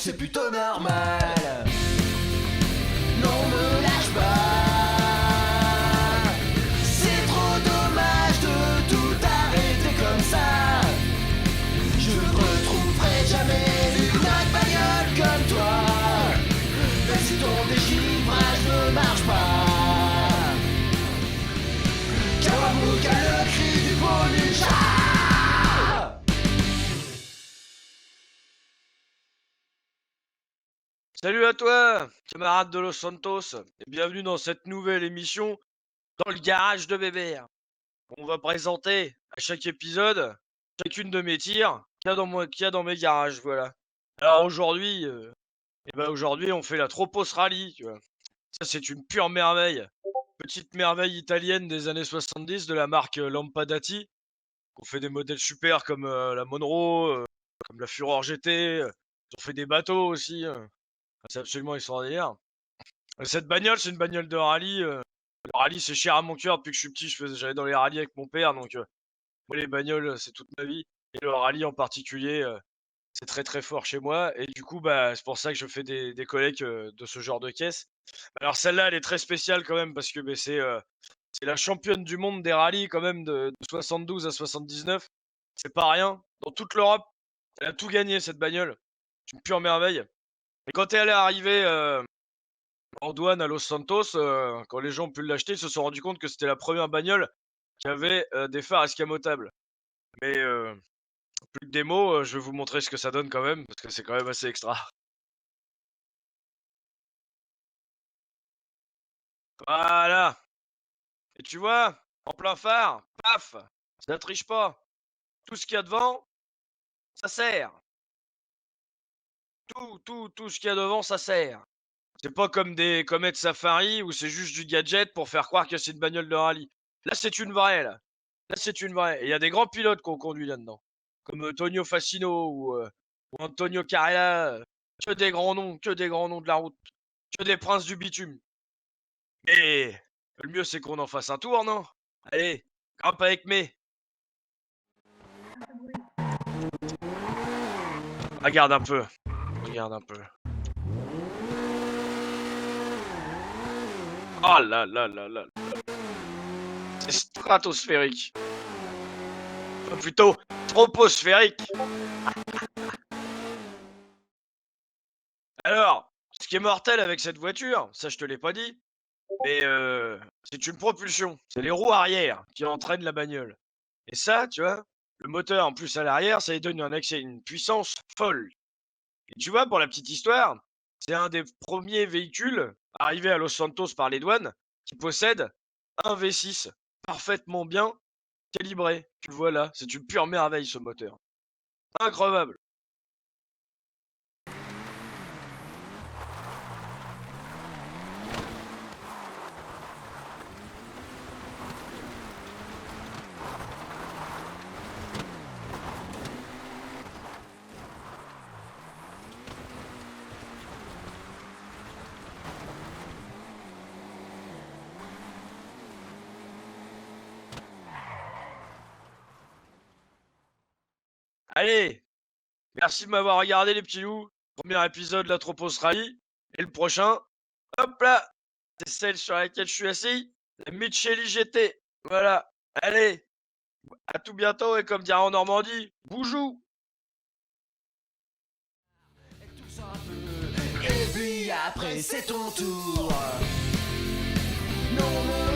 c'est plutôt normal. Non, me lâche pas. C'est trop dommage de tout arrêter comme ça. Je retrouverai jamais une autre bagnole comme toi. Même si ton déchiffrage ne marche pas. Kawamuka, le cri du beau ninja. Salut à toi, camarade de Los Santos, et bienvenue dans cette nouvelle émission dans le garage de Bébert. On va présenter à chaque épisode chacune de mes tirs qu'il y a dans mes garages, voilà. Alors aujourd'hui, on fait la Tropos Rally, tu vois. Ça, c'est une pure merveille. Petite merveille italienne des années 70 de la marque Lampadati. On fait des modèles super comme la Monroe, comme la Furor GT. Ils ont fait des bateaux aussi. C'est absolument extraordinaire. Cette bagnole, c'est une bagnole de rallye. Le rallye, c'est cher à mon cœur depuis que je suis petit. J'allais dans les rallyes avec mon père, donc moi, les bagnoles, c'est toute ma vie. Et le rallye en particulier, c'est très très fort chez moi. Et du coup, bah, c'est pour ça que je fais des collectes de ce genre de caisse. Alors celle-là, elle est très spéciale quand même parce que bah, c'est la championne du monde des rallyes quand même de 72 à 79. C'est pas rien. Dans toute l'Europe, elle a tout gagné cette bagnole. C'est une pure merveille. Et quand elle est arrivée en douane à Los Santos, quand les gens ont pu l'acheter, ils se sont rendus compte que c'était la première bagnole qui avait des phares escamotables. Mais plus de démo, je vais vous montrer ce que ça donne quand même, parce que c'est quand même assez extra. Voilà. Et tu vois, en plein phare, paf, ça triche pas. Tout ce qu'il y a devant, ça sert. Tout ce qu'il y a devant, ça sert. C'est pas comme des Comet Safari où c'est juste du gadget pour faire croire que c'est une bagnole de rallye. Là, c'est une vraie, là. Là, c'est une vraie. Et il y a des grands pilotes qu'on conduit là-dedans. Comme Tonio Facino ou Antonio Carrella. Que des grands noms de la route. Que des princes du bitume. Mais le mieux, c'est qu'on en fasse un tour, non? Allez, grimpe avec mes. Regarde un peu. Regarde un peu. Oh là là là là. C'est stratosphérique. Enfin, plutôt, troposphérique. Alors, ce qui est mortel avec cette voiture, ça je te l'ai pas dit, mais c'est une propulsion. C'est les roues arrière qui entraînent la bagnole. Et ça, tu vois, le moteur en plus à l'arrière, ça lui donne un accès, une puissance folle. Et tu vois, pour la petite histoire, c'est un des premiers véhicules arrivés à Los Santos par les douanes qui possède un V6 parfaitement bien calibré. Tu le vois là, c'est une pure merveille ce moteur. Incroyable. Allez, merci de m'avoir regardé les petits loups. Premier épisode de la Tropos Rally. Et le prochain, hop là, c'est celle sur laquelle je suis assis. La Micheli GT. Voilà. Allez, à tout bientôt et comme dirait en Normandie, boujou. Tous un peu, et puis après c'est ton tour. Non,